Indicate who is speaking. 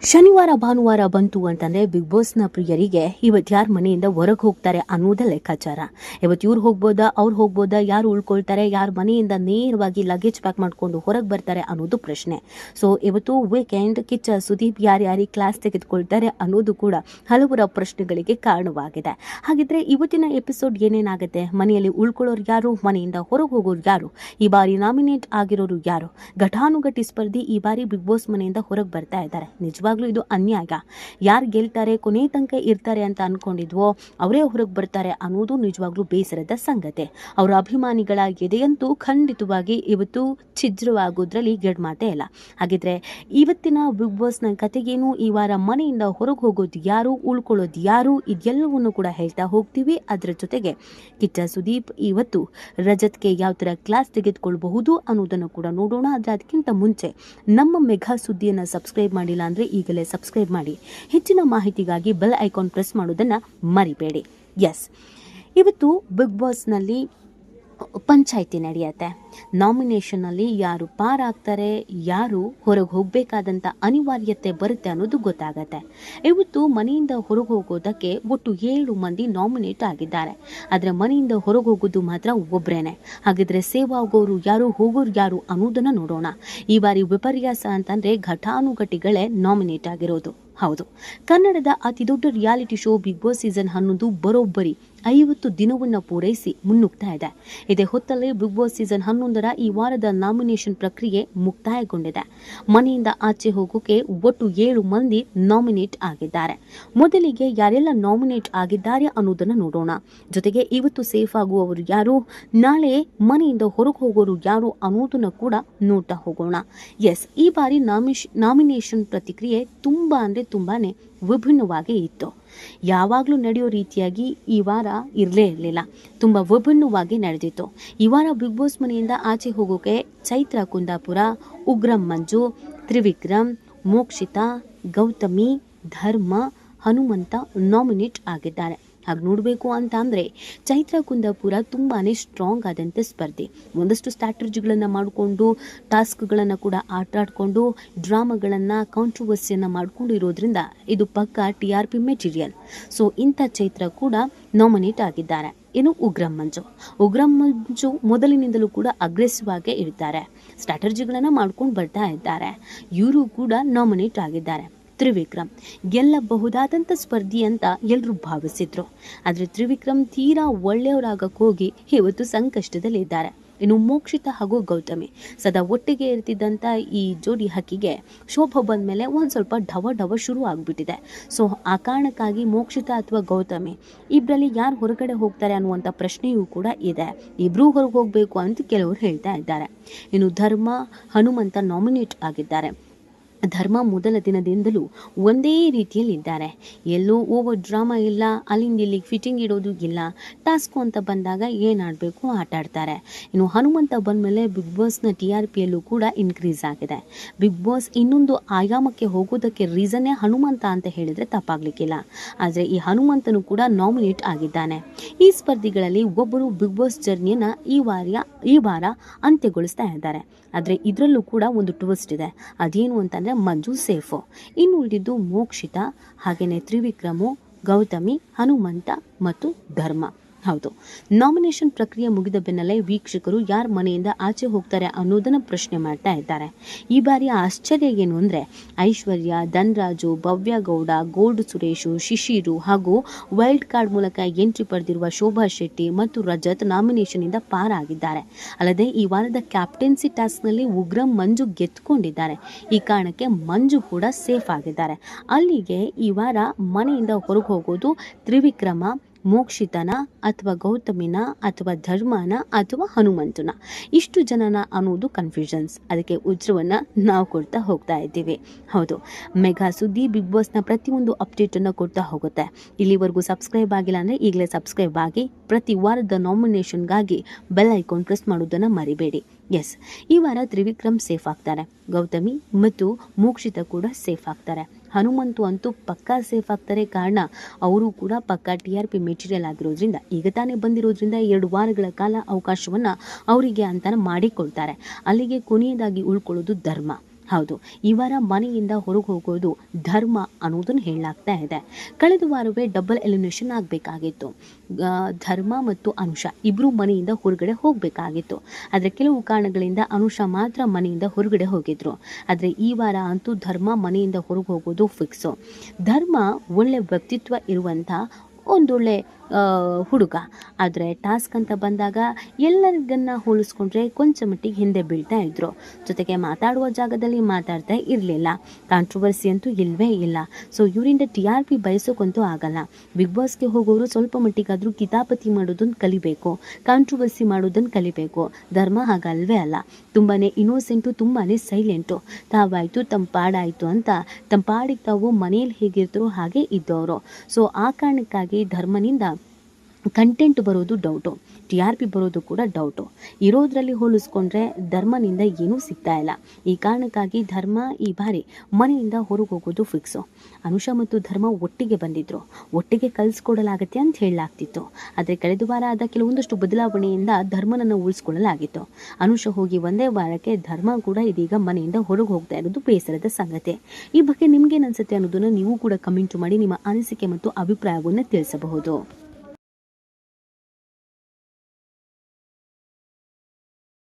Speaker 1: ಶನಿವಾರ ಭಾನುವಾರ ಬಂತು ಅಂತಂದ್ರೆ ಬಿಗ್ ಬಾಸ್ನ ಪ್ರಿಯರಿಗೆ ಇವತ್ತು ಯಾರು ಮನೆಯಿಂದ ಹೊರಗೆ ಹೋಗ್ತಾರೆ ಅನ್ನೋದೇ ಲೆಕ್ಕಾಚಾರ. ಇವತ್ತು ಇವ್ರು ಹೋಗ್ಬೋದಾ, ಅವ್ರು ಹೋಗ್ಬೋದಾ, ಯಾರು ಉಳ್ಕೊಳ್ತಾರೆ, ಯಾರು ಮನೆಯಿಂದ ನೇರವಾಗಿ ಲಗೇಜ್ ಪ್ಯಾಕ್ ಮಾಡ್ಕೊಂಡು ಹೊರಗೆ ಬರ್ತಾರೆ ಅನ್ನೋದು ಪ್ರಶ್ನೆ. ಸೊ ಇವತ್ತು ವೀಕೆಂಡ್ ಕಿಚ್ಚ ಸುದೀಪ್ ಯಾರ್ಯಾರಿಗೆ ಕ್ಲಾಸ್ ತೆಗೆದುಕೊಳ್ತಾರೆ ಅನ್ನೋದು ಕೂಡ ಹಲವರ ಪ್ರಶ್ನೆಗಳಿಗೆ ಕಾರಣವಾಗಿದೆ. ಹಾಗಿದ್ರೆ ಇವತ್ತಿನ ಎಪಿಸೋಡ್ ಏನೇನಾಗುತ್ತೆ, ಮನೆಯಲ್ಲಿ ಉಳ್ಕೊಳ್ಳೋರು ಯಾರು, ಮನೆಯಿಂದ ಹೊರಗೆ ಹೋಗೋರು ಯಾರು, ಈ ಬಾರಿ ನಾಮಿನೇಟ್ ಆಗಿರೋರು ಯಾರು, ಘಟಾನುಘಟಿ ಸ್ಪರ್ಧಿ ಈ ಬಾರಿ ಬಿಗ್ ಬಾಸ್ ಮನೆಯಿಂದ ಹೊರಗೆ ಬರ್ತಾ ಇದ್ದಾರೆ. ನಿಜವಾಗ್ಲೂ ಇದು ಅನ್ಯಾಯ. ಯಾರು ಗೆಲ್ತಾರೆ, ಕೊನೆ ತನಕ ಇರ್ತಾರೆ ಅಂತ ಅನ್ಕೊಂಡಿದ್ವೋ ಅವರೇ ಹೊರಗೆ ಬರ್ತಾರೆ ಅನ್ನೋದು ನಿಜವಾಗ್ಲೂ ಬೇಸರದ ಸಂಗತಿ. ಅವರ ಅಭಿಮಾನಿಗಳ ಎದೆಯಂತೂ ಖಂಡಿತವಾಗಿ ಇವತ್ತು ಛಿದ್ರವಾಗೋದ್ರಲ್ಲಿ ಗೆಡ್ಮಾತೆ ಇಲ್ಲ. ಹಾಗಿದ್ರೆ ಇವತ್ತಿನ ಬಿಗ್ ಬಾಸ್ನ ಕತೆಗೇನು, ಈ ವಾರ ಮನೆಯಿಂದ ಹೊರಗೆ ಹೋಗೋದು ಯಾರು, ಉಳ್ಕೊಳ್ಳೋದು ಯಾರು, ಇದೆಲ್ಲವನ್ನು ಕೂಡ ಹೇಳ್ತಾ ಹೋಗ್ತೀವಿ. ಅದರ ಜೊತೆಗೆ ಕಿಚ್ಚ ಸುದೀಪ್ ಇವತ್ತು ರಜತ್ಗೆ ಯಾವ ಥರ ಕ್ಲಾಸ್ ತೆಗೆದುಕೊಳ್ಬಹುದು ಅನ್ನೋದನ್ನು ಕೂಡ ನೋಡೋಣ. ಆದರೆ ಅದಕ್ಕಿಂತ ಮುಂಚೆ ನಮ್ಮ ಮೆಗಾ ಸುದ್ದಿಯನ್ನು ಸಬ್ಸ್ಕ್ರೈಬ್ ಮಾಡಿಲ್ಲ ಅಂದರೆ ಈಗಲೇ ಸಬ್ಸ್ಕ್ರೈಬ್ ಮಾಡಿ. ಹೆಚ್ಚಿನ ಮಾಹಿತಿಗಾಗಿ ಬೆಲ್ ಐಕಾನ್ ಪ್ರೆಸ್ ಮಾಡೋದನ್ನು ಮರಿಬೇಡಿ. ಎಸ್, ಇವತ್ತು ಬಿಗ್ ಬಾಸ್ನಲ್ಲಿ ಪಂಚಾಯಿತಿ ನಡೆಯುತ್ತೆ. ನಾಮಿನೇಷನ್ನಲ್ಲಿ ಯಾರು ಪಾರಾಗ್ತಾರೆ, ಯಾರು ಹೊರಗೆ ಹೋಗಬೇಕಾದಂಥ ಅನಿವಾರ್ಯತೆ ಬರುತ್ತೆ ಅನ್ನೋದು ಗೊತ್ತಾಗತ್ತೆ. ಇವತ್ತು ಮನೆಯಿಂದ ಹೊರಗೆ ಹೋಗೋದಕ್ಕೆ ಒಟ್ಟು 7 ಮಂದಿ ನಾಮಿನೇಟ್ ಆಗಿದ್ದಾರೆ. ಆದರೆ ಮನೆಯಿಂದ ಹೊರಗೆ ಹೋಗೋದು ಮಾತ್ರ ಒಬ್ಬರೇನೆ. ಹಾಗಿದ್ರೆ ಸೇವ್ ಆಗೋರು ಯಾರು, ಹೋಗೋರು ಯಾರು ಅನ್ನೋದನ್ನು ನೋಡೋಣ. ಈ ಬಾರಿ ವಿಪರ್ಯಾಸ ಅಂತಂದರೆ ಘಟಾನುಘಟಿಗಳೇ ನಾಮಿನೇಟ್ ಆಗಿರೋದು. ಹೌದು, ಕನ್ನಡದ ಅತಿ ದೊಡ್ಡ reality show Bigg Boss season 11 ಬರೋಬ್ಬರಿ 50 ದಿನವನ್ನು ಪೂರೈಸಿ ಮುನ್ನುಗ್ತಾ ಇದೆ. ಇದೇ ಹೊತ್ತಲ್ಲಿ ಬಿಗ್ ಬಾಸ್ ಸೀಸನ್ 11ರ ಈ ವಾರದ ನಾಮಿನೇಷನ್ ಪ್ರಕ್ರಿಯೆ ಮುಕ್ತಾಯಗೊಂಡಿದೆ. ಮನೆಯಿಂದ ಆಚೆ ಹೋಗೋಕೆ ಒಟ್ಟು 7 ಮಂದಿ ನಾಮಿನೇಟ್ ಆಗಿದ್ದಾರೆ. ಮೊದಲಿಗೆ ಯಾರೆಲ್ಲ ನಾಮಿನೇಟ್ ಆಗಿದ್ದಾರೆ ಅನ್ನೋದನ್ನು ನೋಡೋಣ. ಜೊತೆಗೆ ಇವತ್ತು ಸೇಫ್ ಆಗುವವರು ಯಾರು, ನಾಳೆ ಮನೆಯಿಂದ ಹೊರಗೆ ಹೋಗೋರು ಯಾರು ಅನ್ನೋದನ್ನು ಕೂಡ ನೋಡ್ತಾ ಹೋಗೋಣ. ಎಸ್, ಈ ಬಾರಿ ನಾಮಿನೇಷನ್ ಪ್ರತಿಕ್ರಿಯೆ ತುಂಬಾನೇ ವಿಭಿನ್ನವಾಗಿ ಇತ್ತು. ಯಾವಾಗಲೂ ನಡೆಯೋ ರೀತಿಯಾಗಿ ಈ ವಾರ ಇರಲಿಲ್ಲ. ತುಂಬ ವಿಭಿನ್ನವಾಗಿ ನಡೆದಿತ್ತು. ಈ ವಾರ ಬಿಗ್ ಬಾಸ್ ಮನೆಯಿಂದ ಆಚೆ ಹೋಗೋಕೆ ಚೈತ್ರ ಕುಂದಾಪುರ, ಉಗ್ರಂ ಮಂಜು, ತ್ರಿವಿಕ್ರಮ್, ಮೋಕ್ಷಿತಾ, ಗೌತಮಿ, ಧರ್ಮ, ಹನುಮಂತ ನಾಮಿನೇಟ್ ಆಗಿದ್ದಾರೆ. ಹಾಗೆ ನೋಡಬೇಕು ಅಂತ ಅಂದರೆ ಚೈತ್ರ ಕುಂದಾಪುರ ತುಂಬಾ ಸ್ಟ್ರಾಂಗ್ ಆದಂಥ ಸ್ಪರ್ಧಿ. ಒಂದಷ್ಟು ಸ್ಟ್ರಾಟಜಿಗಳನ್ನು ಮಾಡಿಕೊಂಡು, ಟಾಸ್ಕ್ಗಳನ್ನು ಕೂಡ ಆಟಾಡಿಕೊಂಡು, ಡ್ರಾಮಾಗಳನ್ನು, ಕಾಂಟ್ರವರ್ಸಿಯನ್ನು ಮಾಡಿಕೊಂಡು ಇರೋದ್ರಿಂದ ಇದು ಪಕ್ಕಾ TRP ಮೆಟೀರಿಯಲ್. ಸೊ ಇಂಥ ಚೈತ್ರ ಕೂಡ ನಾಮಿನೇಟ್ ಆಗಿದ್ದಾರೆ. ಇನ್ನು ಉಗ್ರಂ ಮಂಜು ಮೊದಲಿನಿಂದಲೂ ಕೂಡ ಅಗ್ರೆಸಿವ್ ಆಗೇ ಇರ್ತಾರೆ. ಸ್ಟ್ರಾಟಜಿಗಳನ್ನು ಮಾಡ್ಕೊಂಡು ಬರ್ತಾ ಇದ್ದಾರೆ. ಇವರು ಕೂಡ ನಾಮಿನೇಟ್ ಆಗಿದ್ದಾರೆ. ತ್ರಿವಿಕ್ರಮ್ ಗೆಲ್ಲಬಹುದಾದಂಥ ಸ್ಪರ್ಧಿ ಅಂತ ಎಲ್ಲರೂ ಭಾವಿಸಿದ್ರು. ಆದರೆ ತ್ರಿವಿಕ್ರಮ್ ತೀರಾ ಒಳ್ಳೆಯವರಾಗಕ್ಕೆ ಹೋಗಿ ಇವತ್ತು ಸಂಕಷ್ಟದಲ್ಲಿದ್ದಾರೆ. ಇನ್ನು ಮೋಕ್ಷಿತಾ ಹಾಗೂ ಗೌತಮಿ ಸದಾ ಒಟ್ಟಿಗೆ ಇರ್ತಿದ್ದಂಥ ಈ ಜೋಡಿ ಹಕ್ಕಿಗೆ ಶೋಭ ಬಂದ ಮೇಲೆ ಒಂದು ಸ್ವಲ್ಪ ಢವ ಶುರು ಆಗಿಬಿಟ್ಟಿದೆ. ಸೊ ಆ ಕಾರಣಕ್ಕಾಗಿ ಮೋಕ್ಷಿತಾ ಅಥವಾ ಗೌತಮಿ ಇಬ್ಬರಲ್ಲಿ ಯಾರು ಹೊರಗಡೆ ಹೋಗ್ತಾರೆ ಅನ್ನುವಂಥ ಪ್ರಶ್ನೆಯೂ ಕೂಡ ಇದೆ. ಇಬ್ಬರೂ ಹೊರಗೆ ಹೋಗಬೇಕು ಅಂತ ಕೆಲವರು ಹೇಳ್ತಾ ಇದ್ದಾರೆ. ಇನ್ನು ಧರ್ಮ, ಹನುಮಂತ ನಾಮಿನೇಟ್ ಆಗಿದ್ದಾರೆ. ಧರ್ಮ ಮೊದಲ ದಿನದಿಂದಲೂ ಒಂದೇ ರೀತಿಯಲ್ಲಿದ್ದಾರೆ. ಎಲ್ಲೂ ಓವರ್ ಡ್ರಾಮಾ ಇಲ್ಲ, ಅಲ್ಲಿಂದ ಇಲ್ಲಿಗೆ ಫಿಟ್ಟಿಂಗ್ ಇಡೋದು ಇಲ್ಲ. ಟಾಸ್ಕು ಅಂತ ಬಂದಾಗ ಏನಾಡಬೇಕು ಆಟ ಆಡ್ತಾರೆ. ಇನ್ನು ಹನುಮಂತ ಬಂದಮೇಲೆ ಬಿಗ್ ಬಾಸ್ನ TRPಯಲ್ಲೂ ಕೂಡ ಇನ್ಕ್ರೀಸ್ ಆಗಿದೆ. ಬಿಗ್ ಬಾಸ್ ಇನ್ನೊಂದು ಆಯಾಮಕ್ಕೆ ಹೋಗೋದಕ್ಕೆ ರೀಸನ್ನೇ ಹನುಮಂತ ಅಂತ ಹೇಳಿದರೆ ತಪ್ಪಾಗಲಿಕ್ಕಿಲ್ಲ. ಆದರೆ ಈ ಹನುಮಂತನು ಕೂಡ ನಾಮಿನೇಟ್ ಆಗಿದ್ದಾನೆ. ಈ ಸ್ಪರ್ಧಿಗಳಲ್ಲಿ ಒಬ್ಬರು ಬಿಗ್ ಬಾಸ್ ಜರ್ನಿಯನ್ನು ಈ ವಾರ ಅಂತ್ಯಗೊಳಿಸ್ತಾ ಇದ್ದಾರೆ. ಆದರೆ ಇದರಲ್ಲೂ ಕೂಡ ಒಂದು ಟ್ವಿಸ್ಟ್ ಇದೆ. ಅದೇನು ಅಂತಂದರೆ ಮಂಜು ಸೇಫು. ಇನ್ನು ಉಳಿದಿದ್ದು ಮೋಕ್ಷಿತಾ, ಹಾಗೆಯೇ ತ್ರಿವಿಕ್ರಮು, ಗೌತಮಿ, ಹನುಮಂತ ಮತ್ತು ಧರ್ಮ. ಹೌದು, ನಾಮಿನೇಷನ್ ಪ್ರಕ್ರಿಯೆ ಮುಗಿದ ಬೆನ್ನಲ್ಲೇ ವೀಕ್ಷಕರು ಯಾರ ಮನೆಯಿಂದ ಆಚೆ ಹೋಗ್ತಾರೆ ಅನ್ನೋದನ್ನು ಪ್ರಶ್ನೆ ಮಾಡ್ತಾ ಇದ್ದಾರೆ. ಈ ಬಾರಿಯ ಆಶ್ಚರ್ಯ ಏನು ಅಂದರೆ ಐಶ್ವರ್ಯ, ಧನ್ರಾಜು, ಭವ್ಯಗೌಡ, ಗೋಲ್ಡ್ ಸುರೇಶು, ಶಿಶಿರು ಹಾಗೂ ವೈಲ್ಡ್ ಕಾರ್ಡ್ ಮೂಲಕ ಎಂಟ್ರಿ ಪಡೆದಿರುವ ಶೋಭಾ ಶೆಟ್ಟಿ ಮತ್ತು ರಜತ್ ನಾಮಿನೇಷನ್ನಿಂದ ಪಾರಾಗಿದ್ದಾರೆ. ಅಲ್ಲದೆ ಈ ವಾರದ ಕ್ಯಾಪ್ಟನ್ಸಿ ಟಾಸ್ಕ್ನಲ್ಲಿ ಉಗ್ರಂ ಮಂಜು ಗೆದ್ದುಕೊಂಡಿದ್ದಾರೆ. ಈ ಕಾರಣಕ್ಕೆ ಮಂಜು ಕೂಡ ಸೇಫ್ ಆಗಿದ್ದಾರೆ. ಅಲ್ಲಿಗೆ ಈ ವಾರ ಮನೆಯಿಂದ ಹೊರಗೆ ಹೋಗೋದು ತ್ರಿವಿಕ್ರಮ, ಮೋಕ್ಷಿತನ ಅಥವಾ ಗೌತಮಿನ ಅಥವಾ ಧರ್ಮನ ಅಥವಾ ಹನುಮಂತನ, ಇಷ್ಟು ಜನನ ಅನ್ನೋದು ಕನ್ಫ್ಯೂಷನ್ಸ್. ಅದಕ್ಕೆ ಉತ್ತರವನ್ನು ನಾವು ಕೊಡ್ತಾ ಹೋಗ್ತಾ ಇದ್ದೀವಿ. ಹೌದು, ಮೆಗಾ ಸುದ್ದಿ ಬಿಗ್ ಬಾಸ್ನ ಪ್ರತಿಯೊಂದು ಅಪ್ಡೇಟನ್ನು ಕೊಡ್ತಾ ಹೋಗುತ್ತೆ. ಇಲ್ಲಿವರೆಗೂ ಸಬ್ಸ್ಕ್ರೈಬ್ ಆಗಿಲ್ಲ ಅಂದರೆ ಈಗಲೇ ಸಬ್ಸ್ಕ್ರೈಬ್ ಆಗಿ ಪ್ರತಿ ವಾರದ ನಾಮಿನೇಷನ್ಗಾಗಿ ಬೆಲ್ ಐಕಾನ್ ಪ್ರೆಸ್ ಮಾಡೋದನ್ನು ಮರಿಬೇಡಿ. ಎಸ್, ಈ ವಾರ ತ್ರಿವಿಕ್ರಮ್ ಸೇಫ್ ಆಗ್ತಾರೆ. ಗೌತಮಿ ಮತ್ತು ಮೋಕ್ಷಿತ ಕೂಡ ಸೇಫ್ ಆಗ್ತಾರೆ. ಹನುಮಂತು ಅಂತೂ ಪಕ್ಕಾ ಸೇಫ್ ಆಗ್ತಾರೆ. ಕಾರಣ ಅವರು ಕೂಡ ಪಕ್ಕಾ TRP ಮೆಟೀರಿಯಲ್ ಆಗಿರೋದ್ರಿಂದ, ಈಗ ತಾನೇ ಬಂದಿರೋದ್ರಿಂದ 2 ವಾರಗಳ ಕಾಲ ಅವಕಾಶವನ್ನು ಅವರಿಗೆ ಅಂತ ಮಾಡಿಕೊಳ್ತಾರೆ. ಅಲ್ಲಿಗೆ ಕೊನೆಯದಾಗಿ ಉಳ್ಕೊಳ್ಳೋದು ಧರ್ಮ. ಹೌದು, ಈ ವಾರ ಮನೆಯಿಂದ ಹೊರಗೆ ಹೋಗೋದು ಧರ್ಮ ಅನ್ನೋದನ್ನು ಹೇಳಲಾಗ್ತಾ ಇದೆ. ಕಳೆದ ವಾರವೇ ಡಬಲ್ ಎಲಿಮಿನೇಷನ್ ಆಗಬೇಕಾಗಿತ್ತು. ಧರ್ಮ ಮತ್ತು ಅನುಷ ಇಬ್ಬರು ಮನೆಯಿಂದ ಹೊರಗಡೆ ಹೋಗಬೇಕಾಗಿತ್ತು. ಆದರೆ ಕೆಲವು ಕಾರಣಗಳಿಂದ ಅನುಷ ಮಾತ್ರ ಮನೆಯಿಂದ ಹೊರಗಡೆ ಹೋಗಿದ್ರು. ಆದರೆ ಈ ವಾರ ಅಂತೂ ಧರ್ಮ ಮನೆಯಿಂದ ಹೊರಗೆ ಹೋಗೋದು ಫಿಕ್ಸು. ಧರ್ಮ ಒಳ್ಳೆ ವ್ಯಕ್ತಿತ್ವ ಇರುವಂಥ ಒಂದೊಳ್ಳೆ ಹುಡುಗ. ಆದರೆ ಟಾಸ್ಕ್ ಅಂತ ಬಂದಾಗ ಎಲ್ಲರಿಗನ್ನ ಹೋಲಿಸ್ಕೊಂಡ್ರೆ ಕೊಂಚ ಮಟ್ಟಿಗೆ ಹಿಂದೆ ಬೀಳ್ತಾ ಇದ್ರು. ಜೊತೆಗೆ ಮಾತಾಡುವ ಜಾಗದಲ್ಲಿ ಮಾತಾಡ್ತಾ ಇರಲಿಲ್ಲ. ಕಾಂಟ್ರವರ್ಸಿ ಅಂತೂ ಇಲ್ಲವೇ ಇಲ್ಲ. ಸೊ ಇವರಿಂದ TRP ಬಯಸೋಕ್ಕಂತೂ ಆಗಲ್ಲ. ಬಿಗ್ ಬಾಸ್ಗೆ ಹೋಗೋರು ಸ್ವಲ್ಪ ಮಟ್ಟಿಗಾದರೂ ಕಿತಾಪತಿ ಮಾಡೋದನ್ನು ಕಲಿಬೇಕು, ಕಾಂಟ್ರವರ್ಸಿ ಮಾಡೋದನ್ನು ಕಲಿಬೇಕು. ಧರ್ಮ ಹಾಗಲ್ವೇ ಅಲ್ಲ. ತುಂಬಾ ಇನ್ನೋಸೆಂಟು, ತುಂಬಾ ಸೈಲೆಂಟು. ತಾವಾಯಿತು ತಮ್ಮ ಪಾಡಾಯಿತು ಅಂತ ತಮ್ಮ ಪಾಡಿಗೆ ತಾವು ಮನೇಲಿ ಹೇಗಿರ್ತಾರೋ ಹಾಗೆ ಇದ್ದವರು. ಸೊ ಆ ಕಾರಣಕ್ಕಾಗಿ ಧರ್ಮನಿಂದ ಕಂಟೆಂಟ್ ಬರೋದು ಡೌಟು, TRP ಬರೋದು ಕೂಡ ಡೌಟು. ಇರೋದ್ರಲ್ಲಿ ಹೋಲಿಸ್ಕೊಂಡ್ರೆ ಧರ್ಮನಿಂದ ಏನೂ ಸಿಗ್ತಾ ಇಲ್ಲ. ಈ ಕಾರಣಕ್ಕಾಗಿ ಧರ್ಮ ಈ ಬಾರಿ ಮನೆಯಿಂದ ಹೊರಗೆ ಹೋಗೋದು ಫಿಕ್ಸು. ಅನುಷ ಮತ್ತು ಧರ್ಮ ಒಟ್ಟಿಗೆ ಬಂದಿದ್ರು, ಒಟ್ಟಿಗೆ ಕಲಿಸ್ಕೊಡಲಾಗತ್ತೆ ಅಂತ ಹೇಳಲಾಗ್ತಿತ್ತು. ಆದರೆ ಕಳೆದ ವಾರ ಆದ ಕೆಲವೊಂದಷ್ಟು ಬದಲಾವಣೆಯಿಂದ ಧರ್ಮನನ್ನು ಉಳಿಸ್ಕೊಳ್ಳಲಾಗಿತ್ತು. ಅನುಷ ಹೋಗಿ ಒಂದೇ ವಾರಕ್ಕೆ ಧರ್ಮ ಕೂಡ ಇದೀಗ ಮನೆಯಿಂದ ಹೊರಗೆ ಹೋಗ್ತಾ ಇರೋದು ಬೇಸರದ ಸಂಗತಿ. ಈ ಬಗ್ಗೆ ನಿಮ್ಗೇನು ಅನ್ಸುತ್ತೆ ಅನ್ನೋದನ್ನು ನೀವು ಕೂಡ ಕಮೆಂಟ್ ಮಾಡಿ ನಿಮ್ಮ ಅನಿಸಿಕೆ ಮತ್ತು ಅಭಿಪ್ರಾಯವನ್ನು ತಿಳಿಸಬಹುದು.